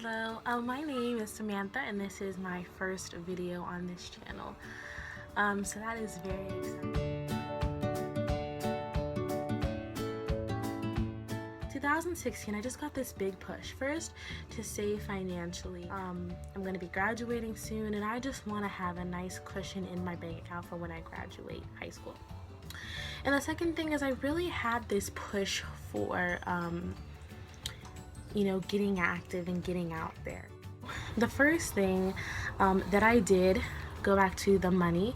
Hello, my name is Samantha and this is my first video on this channel. So that is very exciting. 2016, I just got this big push. First, to save financially. I'm going to be graduating soon and I just want to have a nice cushion in my bank account for when I graduate high school. And the second thing is I really had this push for getting active and getting out there. The first thing that I did, go back to the money,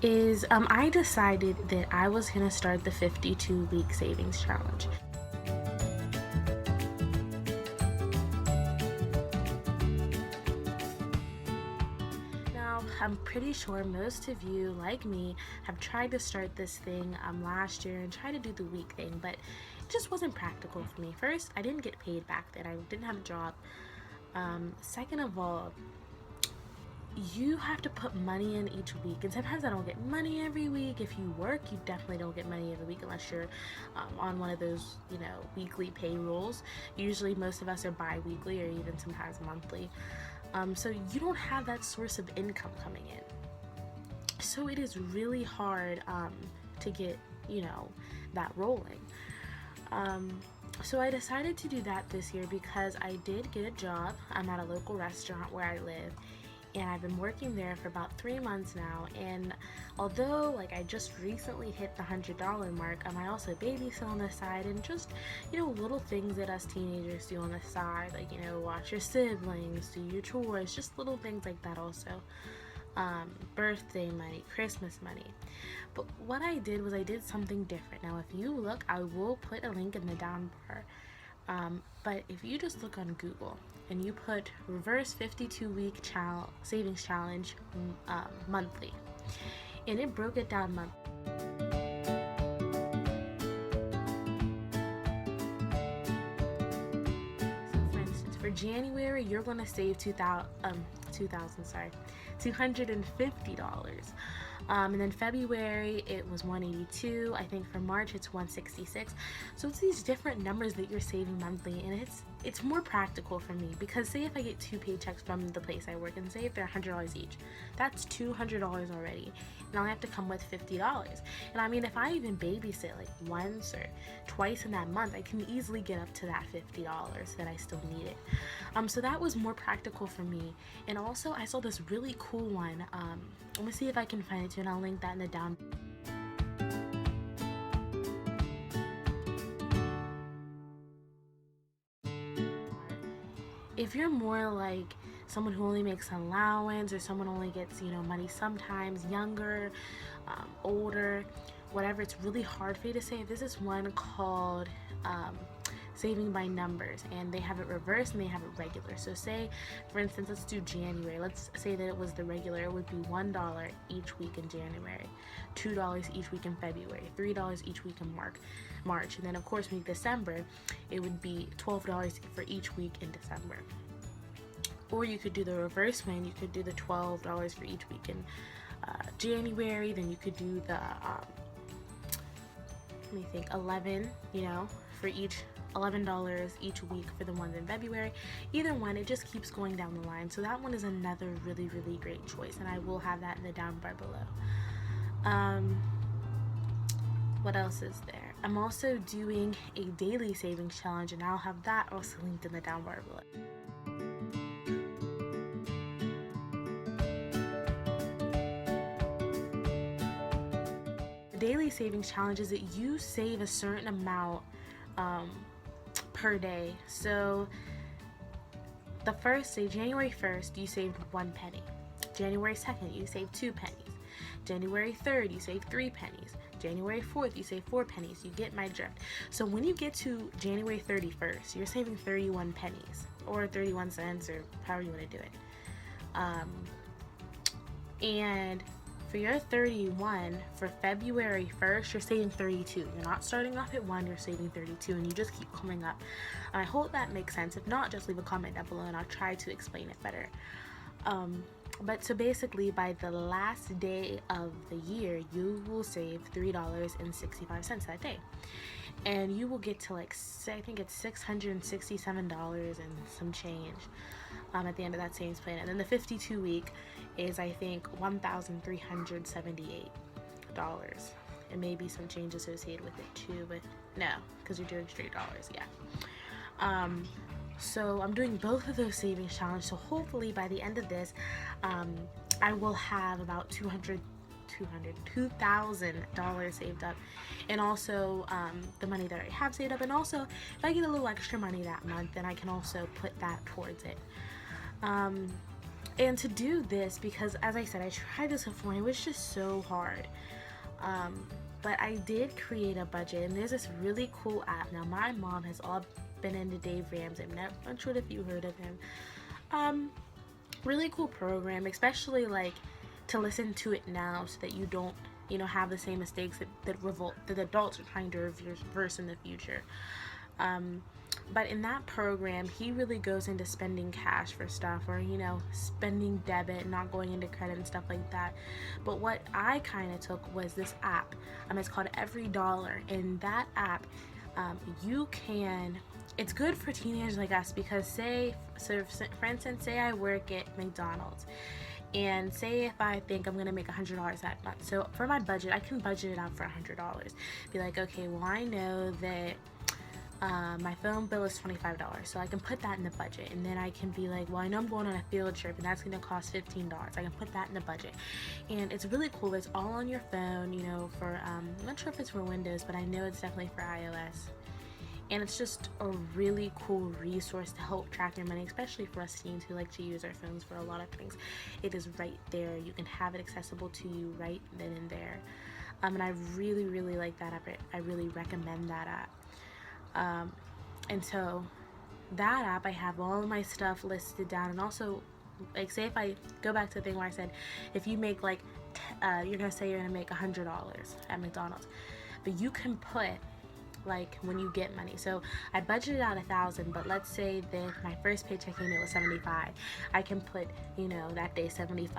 is I decided that I was going to start the 52-week savings challenge. Now, I'm pretty sure most of you, like me, have tried to start this thing last year and try to do the week thing, but it just wasn't practical for me. First, I didn't get paid back then. I didn't have a job. Second of all, you have to put money in each week, and sometimes I don't get money every week. If you work, you definitely don't get money every week unless you're on one of those, weekly payrolls. Usually most of us are bi-weekly or even sometimes monthly. So you don't have that source of income coming in. So it is really hard to get, that rolling. So I decided to do that this year because I did get a job. I'm at a local restaurant where I live, and I've been working there for about 3 months now. And although I just recently hit the $100 mark, I also babysit on the side and just little things that us teenagers do on the side, like watch your siblings, do your chores, just little things like that. Also birthday money, Christmas money. But what I did was I did something different. Now if you look, I will put a link in the down bar, but if you just look on Google and you put reverse 52-week savings challenge monthly, and it broke it down monthly. So for instance, for January, you're going to save $250. And then February it was $182. I think for March it's $166. So it's these different numbers that you're saving monthly, and it's more practical for me because say if I get 2 paychecks from the place I work, and say if they're $100 each, that's $200 already, and I have to come with $50. And I mean, if I even babysit once or twice in that month, I can easily get up to that $50 that I still needed. So that was more practical for me. And also I saw this really cool one. Let me see if I can find it too, and I'll link that in the down. If you're more like someone who only makes an allowance, or someone only gets money sometimes, younger, older, whatever, it's really hard for you to save. This is one called saving by numbers, and they have it reversed and they have it regular. So say for instance, let's do January. Let's say that it was the regular. It would be $1 each week in January, $2 each week in February, $3 each week in March, and then of course in December it would be $12 for each week in December. Or you could do the reverse one. You could do the $12 for each week in January. Then you could do the 11, for each $11 each week for the ones in February. Either one, it just keeps going down the line. So that one is another really, really great choice, and I will have that in the down bar below. What else is there? I'm also doing a daily savings challenge, and I'll have that also linked in the down bar below. The daily savings challenge is that you save a certain amount per day. So the first day, January 1st, you saved 1 penny. January 2nd, you saved 2 pennies. January 3rd, you saved 3 pennies. January 4th, you save 4 pennies. You get my drift. So when you get to January 31st, you're saving 31 pennies or 31 cents, or however you want to do it. And for your 31, for February 1st, you're saving 32. You're not starting off at 1, you're saving 32, and you just keep coming up. And I hope that makes sense. If not, just leave a comment down below and I'll try to explain it better. But so basically, by the last day of the year, you will save $3.65 that day. And you will get to like, I think it's $667 and some change at the end of that savings plan. And then the 52 week is, I think, $1,378. And maybe some change associated with it too, but no, because you're doing straight dollars, yeah. So I'm doing both of those savings challenges. So hopefully by the end of this, I will have about $2,000 saved up, and also the money that I have saved up, and also if I get a little extra money that month, then I can also put that towards it. And to do this, because as I said, I tried this before and it was just so hard. But I did create a budget, and there's this really cool app. Now my mom has all been into Dave Ramsey. I'm not sure if you heard of him. Really cool program, especially like to listen to it now so that you don't, have the same mistakes that adults are trying to reverse in the future. But in that program, he really goes into spending cash for stuff, or spending debit, not going into credit and stuff like that. But what I kind of took was this app. It's called Every Dollar, and that app, it's good for teenagers like us, because for instance, say I work at McDonald's, and say if I think I'm gonna make $100 that month. So for my budget, I can budget it out for $100. Be like, okay, well, I know that my phone bill is $25, so I can put that in the budget. And then I can be like, well, I know I'm going on a field trip and that's gonna cost $15. I can put that in the budget. And it's really cool. It's all on your phone, for I'm not sure if it's for Windows, but I know it's definitely for iOS. And it's just a really cool resource to help track your money, especially for us teens who like to use our phones for a lot of things. It is right there. You can have it accessible to you right then and there. And I really, really like that app. I really recommend that app. And so that app, I have all of my stuff listed down. And also, like, say if I go back to the thing where I said, if you make like, you're gonna say you're gonna make $100 at McDonald's, but you can put, like, when you get money. So I budgeted out $1,000, but let's say that my first paycheck came in was $75. I can put, that day $75.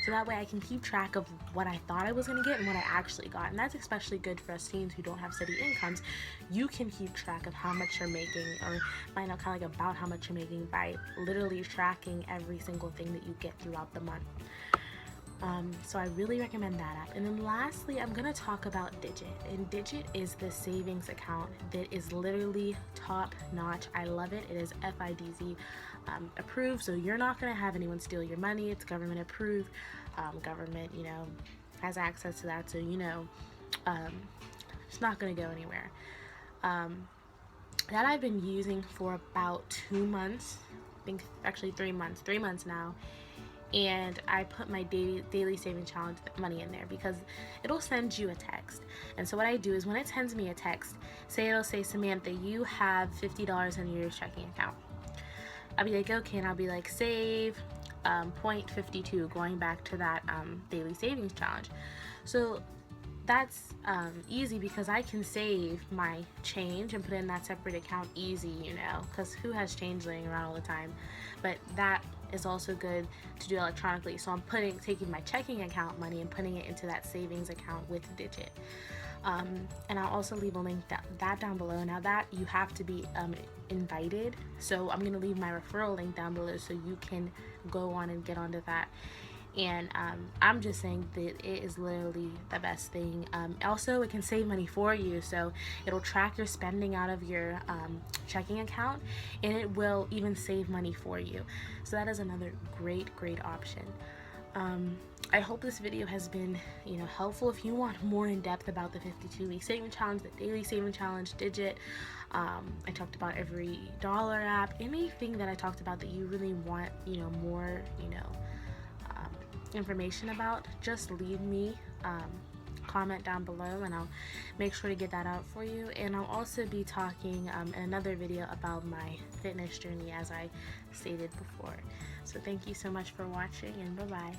So that way I can keep track of what I thought I was gonna get and what I actually got. And that's especially good for us teens who don't have steady incomes. You can keep track of how much you're making, or find out kind of like about how much you're making by literally tracking every single thing that you get throughout the month. So I really recommend that app. And then lastly, I'm gonna talk about Digit. And Digit is the savings account that is literally top notch. I love it. It is FIDZ approved, so you're not gonna have anyone steal your money. It's government approved. Government, has access to that, so it's not gonna go anywhere. That I've been using for about 2 months. I think actually 3 months. 3 months now. And I put my daily saving challenge money in there because it'll send you a text. And so what I do is when it sends me a text, it'll say, Samantha, you have $50 in your checking account. I'll be like, okay, and I'll be like, save 0.52, going back to that daily savings challenge. So that's easy because I can save my change and put it in that separate account easy, because who has change laying around all the time? But that is also good to do electronically. So I'm taking my checking account money and putting it into that savings account with Digit. And I'll also leave a link that down below. Now that you have to be invited, so I'm gonna leave my referral link down below so you can go on and get onto that. And I'm just saying that it is literally the best thing. Also, it can save money for you, so it'll track your spending out of your checking account, and it will even save money for you. So that is another great option. I hope this video has been helpful. If you want more in depth about the 52-week saving challenge, the daily saving challenge, Digit, I talked about Every Dollar app, anything that I talked about that you really want more information about, just leave me comment down below and I'll make sure to get that out for you. And I'll also be talking in another video about my fitness journey, as I stated before. So thank you so much for watching, and bye bye.